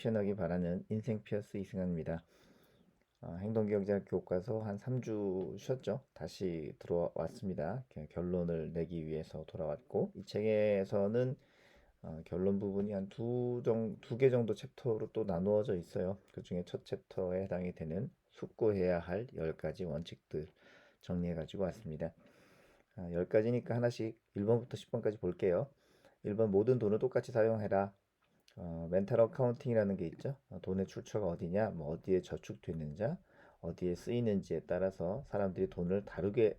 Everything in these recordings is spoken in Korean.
시원하기 바라는 인생 피어스 이승환입니다. 행동경제학 교과서 한 3주 쉬었죠. 다시 들어왔습니다. 결론을 내기 위해서 돌아왔고 이 책에서는 결론 부분이 한 두 개 정도 챕터로 또 나누어져 있어요. 그 중에 첫 챕터에 해당이 되는 숙고해야 할 10가지 원칙들 정리해 가지고 왔습니다. 10가지니까 하나씩 1번부터 10번까지 볼게요. 1번 모든 돈을 똑같이 사용해라. 멘탈 어카운팅이라는 게 있죠. 돈의 출처가 어디냐, 뭐 어디에 저축됐는지, 어디에 쓰이는지에 따라서 사람들이 돈을 다르게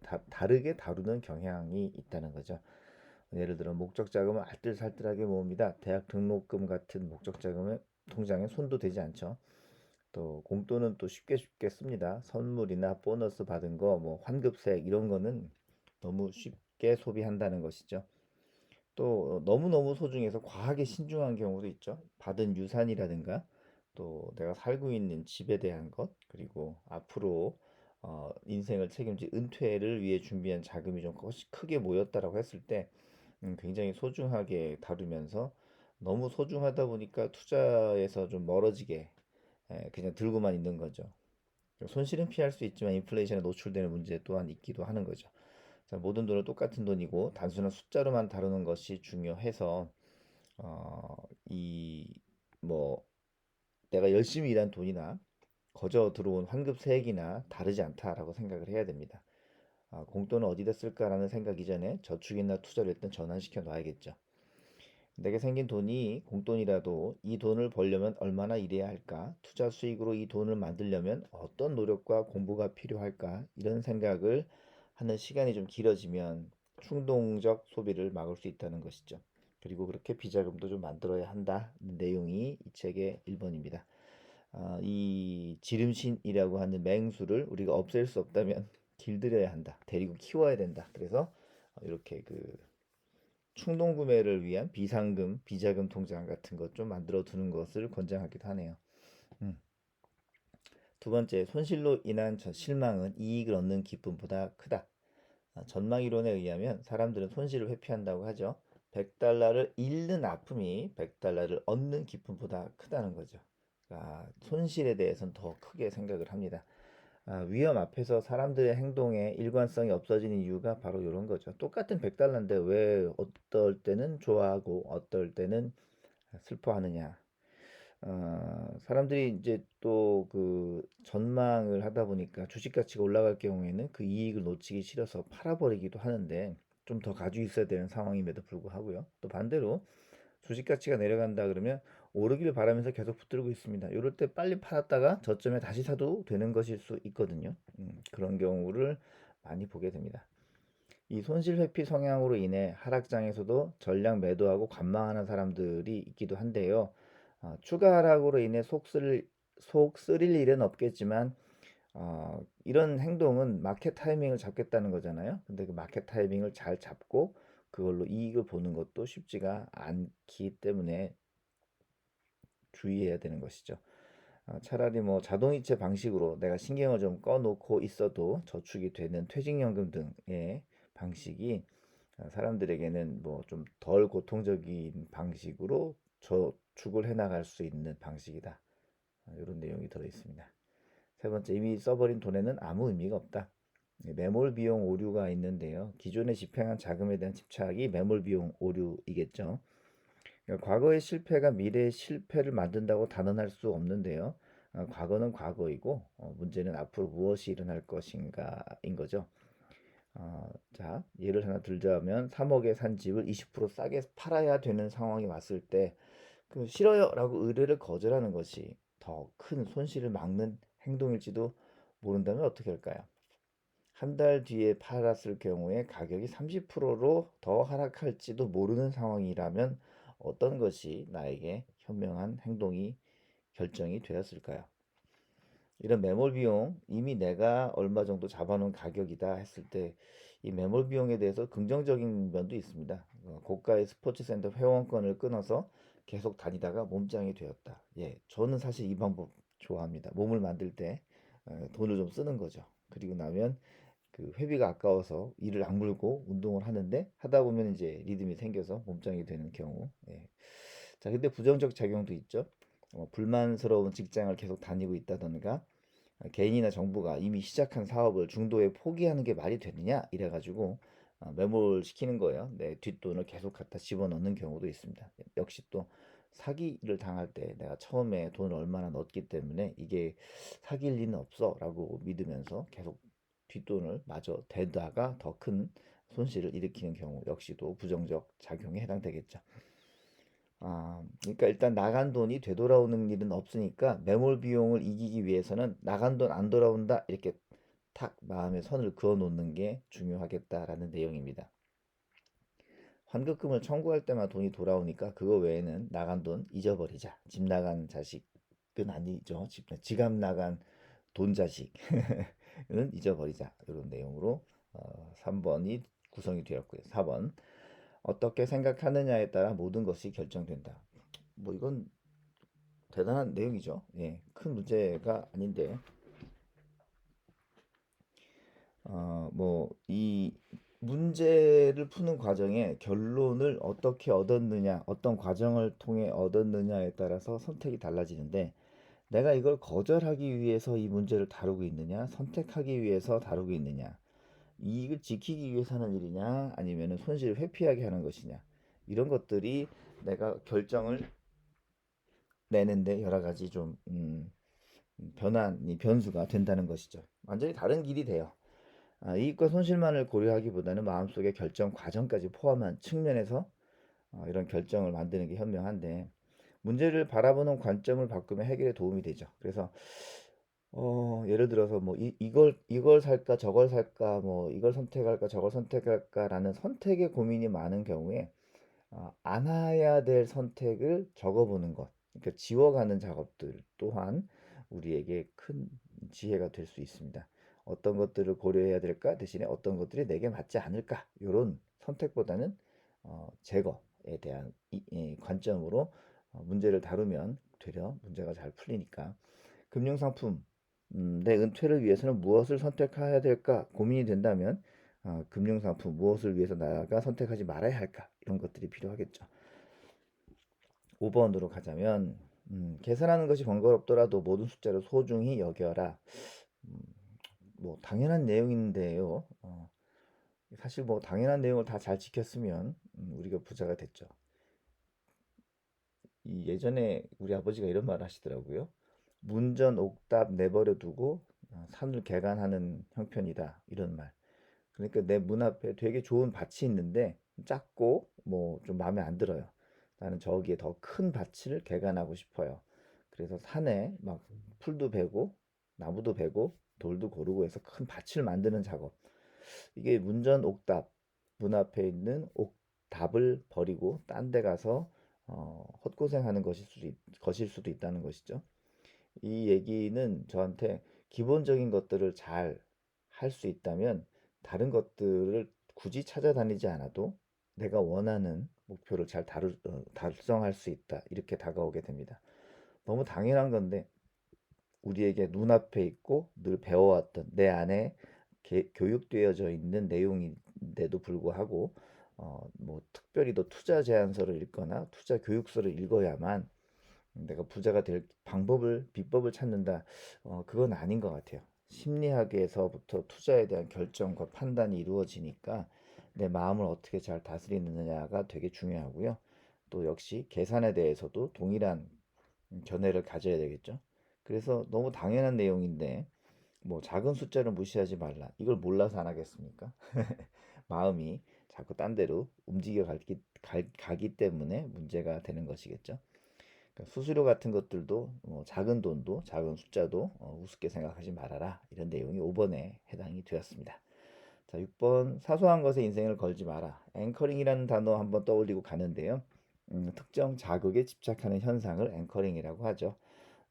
다루는 경향이 있다는 거죠. 예를 들어 목적 자금을 알뜰살뜰하게 모읍니다. 대학 등록금 같은 목적 자금은 통장에 손도 대지 않죠. 또 공돈은 또 쉽게 씁니다. 선물이나 보너스 받은 거, 뭐 환급세액 이런 거는 너무 쉽게 소비한다는 것이죠. 또 너무너무 소중해서 과하게 신중한 경우도 있죠. 받은 유산이라든가 또 내가 살고 있는 집에 대한 것 그리고 앞으로 인생을 책임질 은퇴를 위해 준비한 자금이 좀 크게 모였다라고 했을 때 굉장히 소중하게 다루면서 너무 소중하다 보니까 투자에서 좀 멀어지게 그냥 들고만 있는 거죠. 손실은 피할 수 있지만 인플레이션에 노출되는 문제 또한 있기도 하는 거죠. 자, 모든 돈은 똑같은 돈이고 단순한 숫자로만 다루는 것이 중요해서 어, 이 뭐 내가 열심히 일한 돈이나 거저 들어온 환급세액이나 다르지 않다라고 생각을 해야 됩니다. 공돈은 어디다 쓸까라는 생각 이전에 저축이나 투자를 일단 전환시켜 놔야겠죠. 내게 생긴 돈이 공돈이라도 이 돈을 벌려면 얼마나 일해야 할까? 투자 수익으로 이 돈을 만들려면 어떤 노력과 공부가 필요할까? 이런 생각을 하는 시간이 좀 길어지면 충동적 소비를 막을 수 있다는 것이죠. 그리고 그렇게 비자금도 좀 만들어야 한다. 내용이 이 책의 1번입니다. 이 지름신이라고 하는 맹수를 우리가 없앨 수 없다면 길들여야 한다. 데리고 키워야 된다. 그래서 이렇게 그 충동 구매를 위한 비상금, 비자금 통장 같은 것 좀 만들어 두는 것을 권장하기도 하네요. 음. 두 번째, 손실로 인한 실망은 이익을 얻는 기쁨보다 크다. 전망 이론에 의하면 사람들은 손실을 회피한다고 하죠. 100달러를 잃는 아픔이 100달러를 얻는 기쁨보다 크다는 거죠. 손실에 대해서는 더 크게 생각을 합니다. 위험 앞에서 사람들의 행동에 일관성이 없어지는 이유가 바로 이런 거죠. 똑같은 100달러인데 왜 어떨 때는 좋아하고 어떨 때는 슬퍼하느냐. 사람들이 이제 또 그 전망을 하다 보니까 주식 가치가 올라갈 경우에는 그 이익을 놓치기 싫어서 팔아버리기도 하는데 좀 더 가지고 있어야 되는 상황임에도 불구하고요. 또 반대로 주식 가치가 내려간다 그러면 오르기를 바라면서 계속 붙들고 있습니다. 이럴 때 빨리 팔았다가 저점에 다시 사도 되는 것일 수 있거든요. 그런 경우를 많이 보게 됩니다. 이 손실 회피 성향으로 인해 하락장에서도 전량 매도하고 관망하는 사람들이 있기도 한데요. 추가 하락으로 인해 속 쓰릴 일은 없겠지만 이런 행동은 마켓 타이밍을 잡겠다는 거잖아요. 근데 그 마켓 타이밍을 잘 잡고 그걸로 이익을 보는 것도 쉽지가 않기 때문에 주의해야 되는 것이죠. 차라리 뭐 자동이체 방식으로 내가 신경을 좀 꺼놓고 있어도 저축이 되는 퇴직연금 등의 방식이 사람들에게는 뭐 좀 덜 고통적인 방식으로 저축을 해나갈 수 있는 방식이다. 이런 내용이 들어 있습니다. 세 번째, 이미 써버린 돈에는 아무 의미가 없다. 매몰 비용 오류가 있는데요. 기존에 집행한 자금에 대한 집착이 매몰 비용 오류이겠죠. 그러니까 과거의 실패가 미래의 실패를 만든다고 단언할 수 없는데요. 과거는 과거이고 문제는 앞으로 무엇이 일어날 것인가인 거죠. 자, 예를 하나 들자면 3억에 산 집을 20% 싸게 팔아야 되는 상황이 왔을 때 그 싫어요라고 의뢰를 거절하는 것이 더 큰 손실을 막는 행동일지도 모른다면 어떻게 할까요? 한 달 뒤에 팔았을 경우에 가격이 30%로 더 하락할지도 모르는 상황이라면 어떤 것이 나에게 현명한 행동이 결정이 되었을까요? 이런 매몰 비용, 이미 내가 얼마 정도 잡아놓은 가격이다 했을 때 이 매몰 비용에 대해서 긍정적인 면도 있습니다. 고가의 스포츠 센터 회원권을 끊어서 계속 다니다가 몸짱이 되었다. 예, 저는 사실 이 방법 좋아합니다. 몸을 만들 때 돈을 좀 쓰는 거죠. 그리고 나면 그 회비가 아까워서 이를 악물고 운동을 하는데 하다 보면 이제 리듬이 생겨서 몸짱이 되는 경우. 예. 자, 근데 부정적 작용도 있죠. 불만스러운 직장을 계속 다니고 있다던가 개인이나 정부가 이미 시작한 사업을 중도에 포기하는 게 말이 되느냐 이래가지고 매몰시키는 거예요. 내 뒷돈을 계속 갖다 집어넣는 경우도 있습니다. 역시 또 사기를 당할 때 내가 처음에 돈을 얼마나 넣었기 때문에 이게 사기일 리는 없어 라고 믿으면서 계속 뒷돈을 마저 대다가 더 큰 손실을 일으키는 경우 역시도 부정적 작용에 해당되겠죠. 그러니까 일단 나간 돈이 되돌아오는 일은 없으니까 매몰 비용을 이기기 위해서는 나간 돈 안 돌아온다 이렇게 탁 마음에 선을 그어 놓는 게 중요하겠다라는 내용입니다. 환급금을 청구할 때만 돈이 돌아오니까 그거 외에는 나간 돈 잊어버리자. 집 나간 자식은 아니죠. 지갑 나간 돈 자식은 잊어버리자. 이런 내용으로 3번이 구성이 되었고요. 4번. 어떻게 생각하느냐에 따라 모든 것이 결정된다. 뭐 이건 대단한 내용이죠. 예, 큰 문제가 아닌데, 뭐 이 문제를 푸는 과정에 결론을 어떻게 얻었느냐, 어떤 과정을 통해 얻었느냐에 따라서 선택이 달라지는데, 내가 이걸 거절하기 위해서 이 문제를 다루고 있느냐, 선택하기 위해서 다루고 있느냐, 이익을 지키기 위해서 하는 일이냐, 아니면 손실을 회피하게 하는 것이냐, 이런 것들이 내가 결정을 내는데 여러 가지 좀 변수가 된다는 것이죠. 완전히 다른 길이 돼요. 이익과 손실만을 고려하기보다는 마음속의 결정 과정까지 포함한 측면에서 이런 결정을 만드는 게 현명한데 문제를 바라보는 관점을 바꾸면 해결에 도움이 되죠. 그래서 예를 들어서 뭐 이걸 살까 저걸 살까 뭐 이걸 선택할까 저걸 선택할까라는 선택의 고민이 많은 경우에 안 해야 될 선택을 적어보는 것, 그러니까 지워가는 작업들 또한 우리에게 큰 지혜가 될 수 있습니다. 어떤 것들을 고려해야 될까 대신에 어떤 것들이 내게 맞지 않을까 이런 선택보다는 제거에 대한 관점으로 문제를 다루면 되려 문제가 잘 풀리니까 금융상품 내 은퇴를 위해서는 무엇을 선택해야 될까 고민이 된다면 금융상품 무엇을 위해서 나가 선택하지 말아야 할까 이런 것들이 필요하겠죠. 5번으로 가자면 계산하는 것이 번거롭더라도 모든 숫자를 소중히 여겨라. 음, 뭐 당연한 내용인데요. 사실 뭐 당연한 내용을 다 잘 지켰으면 우리가 부자가 됐죠. 예전에 우리 아버지가 이런 말 하시더라고요. 문전 옥답 내버려 두고 산을 개간하는 형편이다. 이런 말. 그러니까 내 문 앞에 되게 좋은 밭이 있는데 작고 뭐 좀 마음에 안 들어요. 나는 저기에 더 큰 밭을 개간하고 싶어요. 그래서 산에 막 풀도 베고 나무도 베고 돌도 고르고 해서 큰 밭을 만드는 작업. 이게 문전옥답 문 앞에 있는 옥답을 버리고 딴 데 가서 헛고생하는 것일 수도 있다는 것이죠. 이 얘기는 저한테 기본적인 것들을 잘 할 수 있다면 다른 것들을 굳이 찾아다니지 않아도 내가 원하는 목표를 잘 달성할 수 있다. 이렇게 다가오게 됩니다. 너무 당연한 건데 우리에게 눈앞에 있고 늘 배워왔던 내 안에 교육되어져 있는 내용인데도 불구하고 뭐 특별히 더 투자 제안서를 읽거나 투자 교육서를 읽어야만 내가 부자가 될 비법을 찾는다. 그건 아닌 것 같아요. 심리학에서부터 투자에 대한 결정과 판단이 이루어지니까 내 마음을 어떻게 잘 다스리느냐가 되게 중요하고요. 또 역시 계산에 대해서도 동일한 견해를 가져야 되겠죠. 그래서 너무 당연한 내용인데 뭐 작은 숫자를 무시하지 말라. 이걸 몰라서 안 하겠습니까? 마음이 자꾸 딴 데로 가기 때문에 문제가 되는 것이겠죠. 그러니까 수수료 같은 것들도 작은 돈도 작은 숫자도 우습게 생각하지 말아라. 이런 내용이 5번에 해당이 되었습니다. 자, 6번 사소한 것에 인생을 걸지 마라. 앵커링이라는 단어 한번 떠올리고 가는데요. 특정 자극에 집착하는 현상을 앵커링이라고 하죠.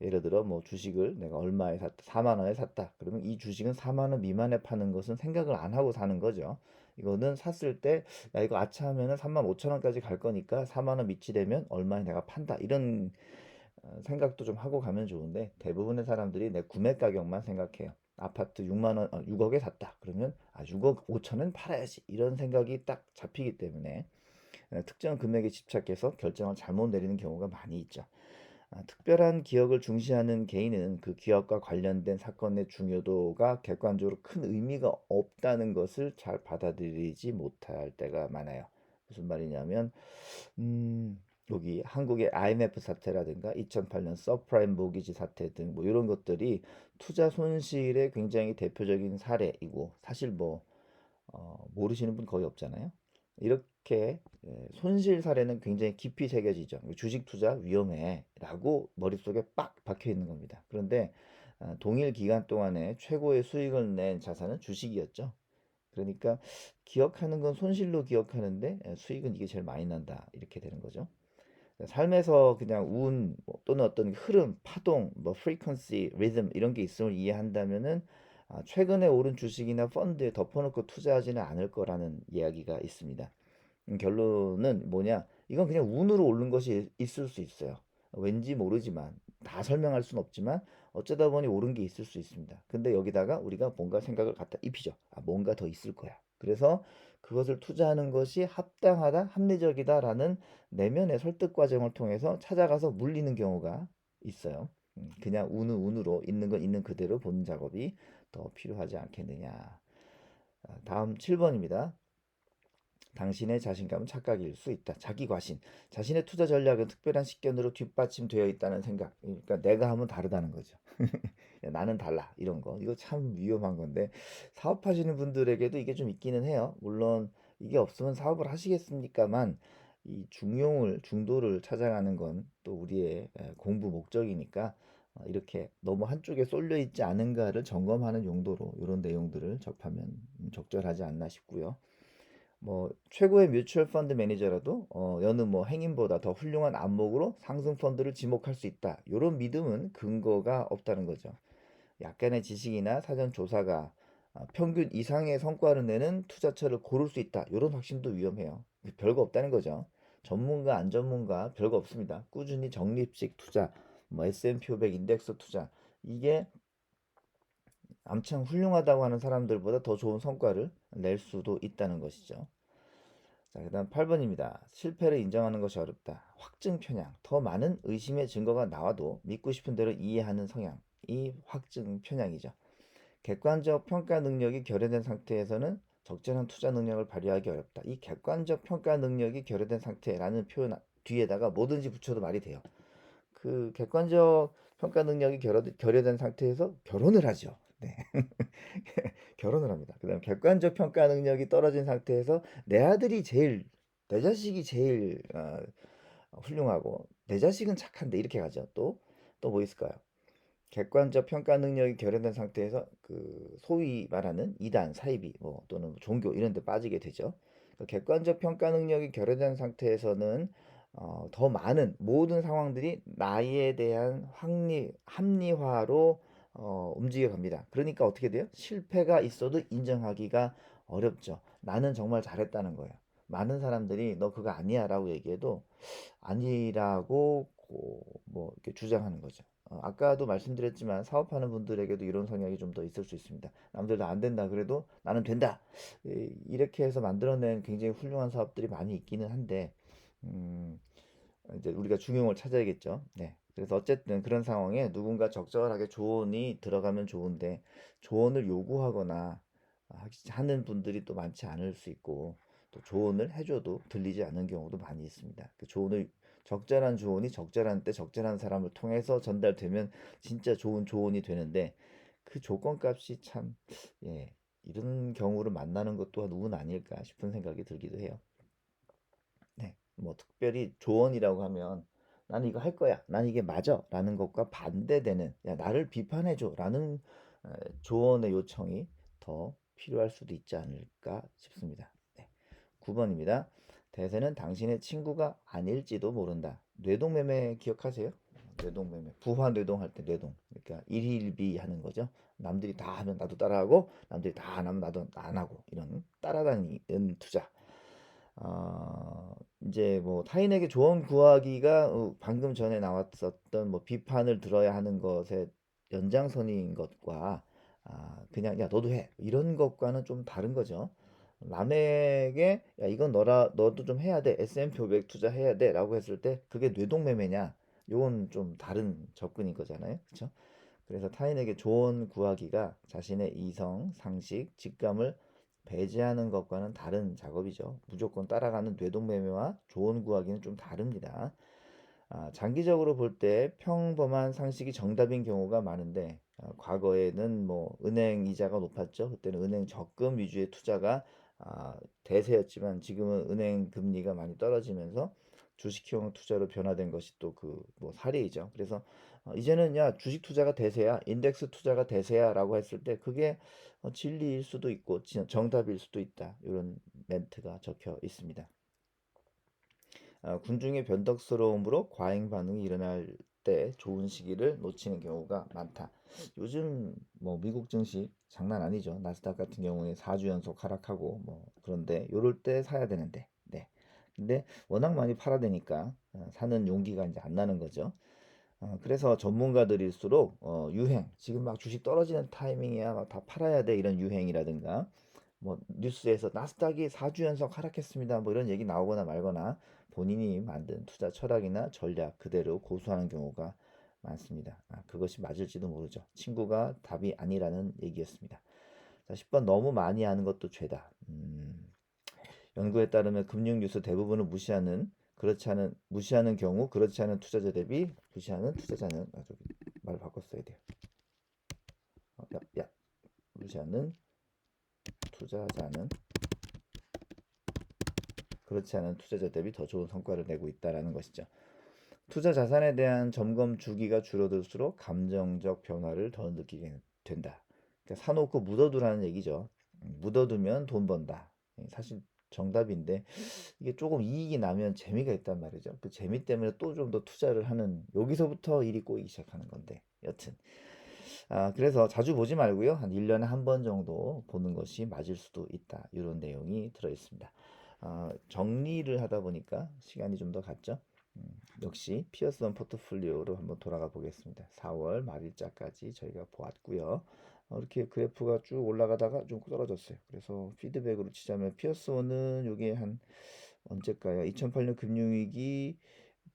예를 들어 뭐 주식을 내가 얼마에 샀다, 4만 원에 샀다. 그러면 이 주식은 4만 원 미만에 파는 것은 생각을 안 하고 사는 거죠. 이거는 샀을 때 야 이거 아차하면은 3만 5천 원까지 갈 거니까 4만 원 밑이 되면 얼마에 내가 판다. 이런 생각도 좀 하고 가면 좋은데 대부분의 사람들이 내 구매 가격만 생각해요. 아파트 6만 원, 6억에 샀다. 그러면 6억 5천은 팔아야지. 이런 생각이 딱 잡히기 때문에 특정 금액에 집착해서 결정을 잘못 내리는 경우가 많이 있죠. 특별한 기억을 중시하는 개인은 그 기억과 관련된 사건의 중요도가 객관적으로 큰 의미가 없다는 것을 잘 받아들이지 못할 때가 많아요. 무슨 말이냐면 여기 한국의 IMF 사태라든가 2008년 서프라임 모기지 사태 등 뭐 이런 것들이 투자 손실의 굉장히 대표적인 사례이고, 사실 뭐 모르시는 분 거의 없잖아요. 이렇게 손실 사례는 굉장히 깊이 새겨지죠. 주식 투자 위험해라고 머릿속에 빡 박혀 있는 겁니다. 그런데 동일 기간 동안에 최고의 수익을 낸 자산은 주식이었죠. 그러니까 기억하는 건 손실로 기억하는데 수익은 이게 제일 많이 난다, 이렇게 되는 거죠. 삶에서 그냥 또는 어떤 흐름, 파동, 뭐 frequency, rhythm 이런 게 있음을 이해한다면은 최근에 오른 주식이나 펀드에 덮어놓고 투자하지는 않을 거라는 이야기가 있습니다. 결론은 뭐냐? 이건 그냥 운으로 오른 것이 있을 수 있어요. 왠지 모르지만, 다 설명할 수는 없지만 어쩌다 보니 오른 게 있을 수 있습니다. 근데 여기다가 우리가 뭔가 생각을 갖다 입히죠. 뭔가 더 있을 거야. 그래서 그것을 투자하는 것이 합당하다, 합리적이다라는 내면의 설득 과정을 통해서 찾아가서 물리는 경우가 있어요. 그냥 운으로 있는 건 있는 그대로 보는 작업이 더 필요하지 않겠느냐. 다음 7번입니다. 당신의 자신감은 착각일 수 있다. 자기 과신. 자신의 투자 전략은 특별한 식견으로 뒷받침되어 있다는 생각. 그러니까 내가 하면 다르다는 거죠. 나는 달라. 이런 거. 이거 참 위험한 건데, 사업하시는 분들에게도 이게 좀 있기는 해요. 물론 이게 없으면 사업을 하시겠습니까만, 이 중도를 찾아가는 건 또 우리의 공부 목적이니까, 이렇게 너무 한쪽에 쏠려 있지 않은가를 점검하는 용도로 이런 내용들을 접하면 적절하지 않나 싶고요. 뭐 최고의 뮤추얼 펀드 매니저라도 여느 뭐 행인보다 더 훌륭한 안목으로 상승 펀드를 지목할 수 있다. 이런 믿음은 근거가 없다는 거죠. 약간의 지식이나 사전 조사가 평균 이상의 성과를 내는 투자처를 고를 수 있다. 이런 확신도 위험해요. 별거 없다는 거죠. 전문가, 안 전문가 별거 없습니다. 꾸준히 적립식 투자, 뭐 S&P 500 인덱스 투자, 이게 암참 훌륭하다고 하는 사람들보다 더 좋은 성과를 낼 수도 있다는 것이죠. 자, 그다음 8번입니다. 실패를 인정하는 것이 어렵다. 확증 편향. 더 많은 의심의 증거가 나와도 믿고 싶은 대로 이해하는 성향. 이 확증 편향이죠. 객관적 평가 능력이 결여된 상태에서는 적절한 투자 능력을 발휘하기 어렵다. 이 객관적 평가 능력이 결여된 상태라는 표현 뒤에다가 뭐든지 붙여도 말이 돼요. 그 객관적 평가 능력이 결여된 상태에서 결혼을 하죠. 네. 결혼을 합니다. 그다음 객관적 평가 능력이 떨어진 상태에서 내 자식이 제일 훌륭하고 내 자식은 착한데, 이렇게 가죠. 또 뭐 있을까요? 객관적 평가 능력이 결여된 상태에서 그 소위 말하는 이단, 사이비 뭐 또는 종교 이런 데 빠지게 되죠. 그 객관적 평가 능력이 결여된 상태에서는 더 많은 모든 상황들이 나에 대한 합리화로 움직여 갑니다. 그러니까 어떻게 돼요? 실패가 있어도 인정하기가 어렵죠. 나는 정말 잘했다는 거예요. 많은 사람들이 너 그거 아니야라고 얘기해도 아니라고 뭐 이렇게 주장하는 거죠. 아까도 말씀드렸지만 사업하는 분들에게도 이런 성향이 좀 더 있을 수 있습니다. 남들 다 안 된다 그래도 나는 된다. 이렇게 해서 만들어낸 굉장히 훌륭한 사업들이 많이 있기는 한데, 음, 이제 우리가 중용을 찾아야겠죠. 네. 그래서 어쨌든 그런 상황에 누군가 적절하게 조언이 들어가면 좋은데, 조언을 요구하거나 하는 분들이 또 많지 않을 수 있고, 또 조언을 해줘도 들리지 않는 경우도 많이 있습니다. 적절한 조언이 적절한 때 적절한 사람을 통해서 전달되면 진짜 좋은 조언이 되는데, 그 조건값이 참, 예, 이런 경우를 만나는 것 또한 운 아닐까 싶은 생각이 들기도 해요. 네. 뭐 특별히 조언이라고 하면 나는 이거 할 거야. 난 이게 맞아. 라는 것과 반대되는, 야, 나를 비판해 줘. 라는 조언의 요청이 더 필요할 수도 있지 않을까 싶습니다. 네. 9번입니다. 대세는 당신의 친구가 아닐지도 모른다. 뇌동매매 기억하세요? 뇌동매매. 부화 뇌동할 때 뇌동. 그러니까 일희일비 하는 거죠. 남들이 다 하면 나도 따라하고, 남들이 다 안 하면 나도 안 하고, 이런 따라다니는 투자. 이제 뭐 타인에게 조언 구하기가 방금 전에 나왔었던 뭐 비판을 들어야 하는 것의 연장선인 것과 그냥 야 너도 해 이런 것과는 좀 다른 거죠. 남에게 야 이건 너도 좀 해야 돼. S&P 500 투자해야 돼라고 했을 때 그게 뇌동매매냐? 요건 좀 다른 접근인 거잖아요. 그렇죠? 그래서 타인에게 조언 구하기가 자신의 이성, 상식, 직감을 배제하는 것과는 다른 작업이죠. 무조건 따라가는 뇌동매매와 조언 구하기는 좀 다릅니다. 장기적으로 볼 때 평범한 상식이 정답인 경우가 많은데, 과거에는 뭐 은행 이자가 높았죠. 그때는 은행 적금 위주의 투자가 대세였지만 지금은 은행 금리가 많이 떨어지면서 주식형 투자로 변화된 것이 또 그 뭐 사례이죠. 그래서 이제는 야 주식 투자가 대세야, 인덱스 투자가 대세야라고 했을 때 그게 진리일 수도 있고 정답일 수도 있다. 이런 멘트가 적혀 있습니다. 군중의 변덕스러움으로 과잉 반응이 일어날 때 좋은 시기를 놓치는 경우가 많다. 요즘 뭐 미국 증시 장난 아니죠. 나스닥 같은 경우에 4주 연속 하락하고 뭐 그런데 요럴 때 사야 되는데. 네. 근데 워낙 많이 팔아대니까 사는 용기가 이제 안 나는 거죠. 그래서 전문가들일수록 유행, 지금 막 주식 떨어지는 타이밍이야, 막 다 팔아야 돼 이런 유행이라든가 뭐 뉴스에서 나스닥이 4주 연속 하락했습니다. 뭐 이런 얘기 나오거나 말거나 본인이 만든 투자 철학이나 전략 그대로 고수하는 경우가 많습니다. 그것이 맞을지도 모르죠. 친구가 답이 아니라는 얘기였습니다. 자, 10번 너무 많이 하는 것도 죄다. 연구에 따르면 금융 뉴스 대부분을 무시하는 경우 그렇지 않은 투자자 대비 무시하는 투자자는 말 바꿨어야 돼요. 야, 무시하는 투자자는 그렇지 않은 투자자 대비 더 좋은 성과를 내고 있다라는 것이죠. 투자 자산에 대한 점검 주기가 줄어들수록 감정적 변화를 더 느끼게 된다. 그러니까 사놓고 묻어두라는 얘기죠. 묻어두면 돈 번다. 사실 정답인데 이게 조금 이익이 나면 재미가 있단 말이죠. 그 재미 때문에 또 좀 더 투자를 하는 여기서부터 일이 꼬이기 시작하는 건데 여튼 그래서 자주 보지 말고요. 한 1년에 한 번 정도 보는 것이 맞을 수도 있다. 이런 내용이 들어 있습니다. 정리를 하다 보니까 시간이 좀 더 갔죠. 역시 피어스원 포트폴리오로 한번 돌아가 보겠습니다. 4월 말일자까지 저희가 보았고요. 이렇게 그래프가 쭉 올라가다가 좀 떨어졌어요. 그래서 피드백으로 치자면 피어스원은 이게 한 언제까요? 2008년 금융위기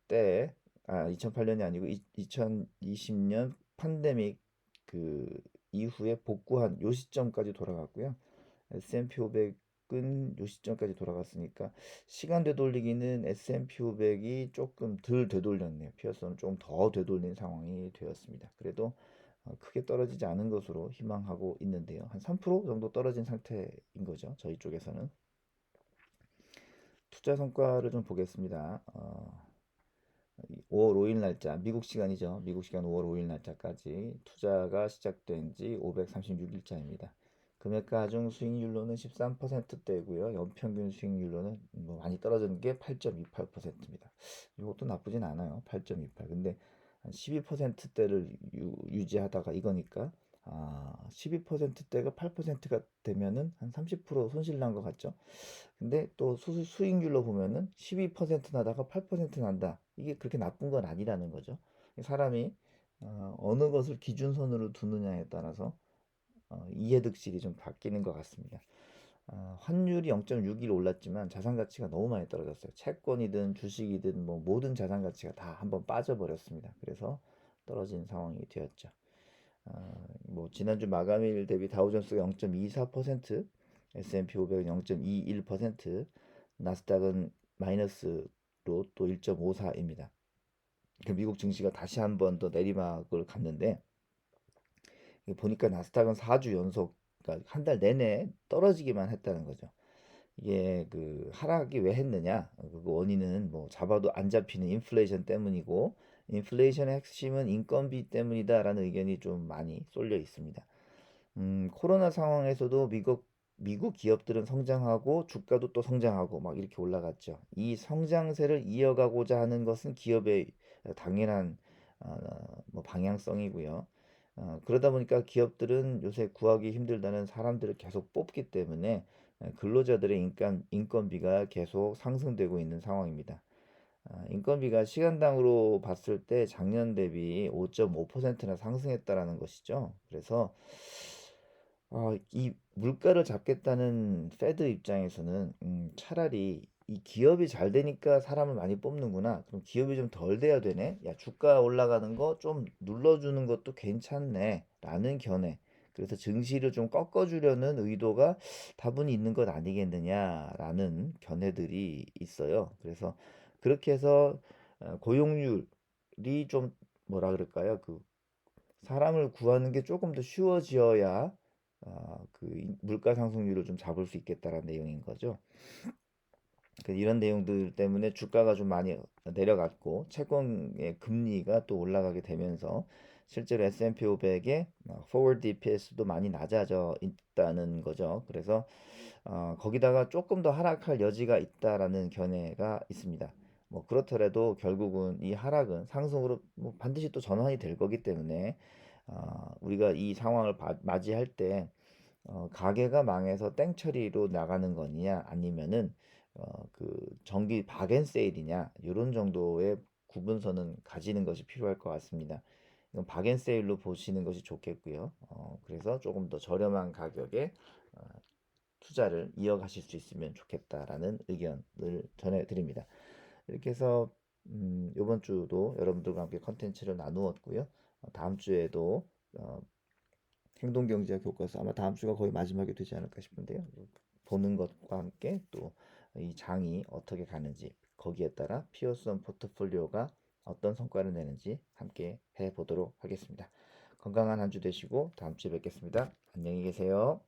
때, 2008년이 아니고 2020년 팬데믹 그 이후에 복구한 요 시점까지 돌아갔고요. S&P 500은 요 시점까지 돌아갔으니까 시간 되돌리기는 S&P 500이 조금 덜 되돌렸네요. 피어스는 조금 더 되돌린 상황이 되었습니다. 그래도 크게 떨어지지 않은 것으로 희망하고 있는데요. 한 3% 정도 떨어진 상태인 거죠. 저희 쪽에서는. 투자 성과를 좀 보겠습니다. 5월 5일 날짜, 미국 시간이죠. 미국 시간 5월 5일 날짜까지 투자가 시작된 지 536일차입니다. 금액과 하중 수익률로는 13%대고요. 연평균 수익률로는 뭐 많이 떨어지는 게 8.28%입니다. 이것도 나쁘진 않아요. 8.28. 근데 한 12%대를 유지하다가 이거니까 12%대가 8%가 되면은 한 30% 손실 난 것 같죠? 근데 또 수익률로 보면은 12% 나다가 8% 난다. 이게 그렇게 나쁜 건 아니라는 거죠. 사람이 어느 것을 기준선으로 두느냐에 따라서 이해득실이 좀 바뀌는 것 같습니다. 환율이 0.61 올랐지만 자산 가치가 너무 많이 떨어졌어요. 채권이든 주식이든 뭐 모든 자산 가치가 다 한번 빠져버렸습니다. 그래서 떨어진 상황이 되었죠. 뭐 지난주 마감일 대비 다우존스가 0.24%, S&P 500은 0.21%, 나스닥은 마이너스로 또 1.54입니다. 미국 증시가 다시 한 번 더 내리막을 갔는데 보니까 나스닥은 4주 연속, 그러니까 한 달 내내 떨어지기만 했다는 거죠. 이게 그 하락이 왜 했느냐? 그 원인은 뭐 잡아도 안 잡히는 인플레이션 때문이고 인플레이션의 핵심은 인건비 때문이다라는 의견이 좀 많이 쏠려 있습니다. 코로나 상황에서도 미국 기업들은 성장하고 주가도 또 성장하고 막 이렇게 올라갔죠. 이 성장세를 이어가고자 하는 것은 기업의 당연한 어, 뭐 방향성이고요. 그러다 보니까 기업들은 요새 구하기 힘들다는 사람들을 계속 뽑기 때문에 근로자들의 인건비가 계속 상승되고 있는 상황입니다. 인건비가 시간당으로 봤을 때 작년 대비 5.5%나 상승했다라는 것이죠. 그래서 이 물가를 잡겠다는 페드 입장에서는 차라리 이 기업이 잘 되니까 사람을 많이 뽑는구나. 그럼 기업이 좀 덜 돼야 되네. 야, 주가 올라가는 거 좀 눌러주는 것도 괜찮네. 라는 견해. 그래서 증시를 좀 꺾어주려는 의도가 다분히 있는 것 아니겠느냐라는 견해들이 있어요. 그래서 그렇게 해서 고용률이 좀 뭐라 그럴까요? 그 사람을 구하는 게 조금 더 쉬워져야 그 물가 상승률을 좀 잡을 수 있겠다라는 내용인 거죠. 이런 내용들 때문에 주가가 좀 많이 내려갔고 채권의 금리가 또 올라가게 되면서 실제로 S&P 500의 forward DPS도 많이 낮아져 있다는 거죠. 그래서 거기다가 조금 더 하락할 여지가 있다라는 견해가 있습니다. 뭐 그렇더라도 결국은 이 하락은 상승으로 뭐 반드시 또 전환이 될 거기 때문에 우리가 이 상황을 맞이할 때 가게가 망해서 땡처리로 나가는 거냐 아니면은 그 정기 박앤세일이냐 이런 정도의 구분선은 가지는 것이 필요할 것 같습니다. 이건 박앤세일로 보시는 것이 좋겠고요. 그래서 조금 더 저렴한 가격에 어, 투자를 이어가실 수 있으면 좋겠다라는 의견을 전해드립니다. 이렇게 해서 이번 주도 여러분들과 함께 컨텐츠를 나누었고요. 다음 주에도 어, 행동경제학 교과서 아마 다음 주가 거의 마지막이 되지 않을까 싶은데요. 보는 것과 함께 또 이 장이 어떻게 가는지 거기에 따라 피어슨 포트폴리오가 어떤 성과를 내는지 함께 해보도록 하겠습니다. 건강한 한 주 되시고 다음 주에 뵙겠습니다. 안녕히 계세요.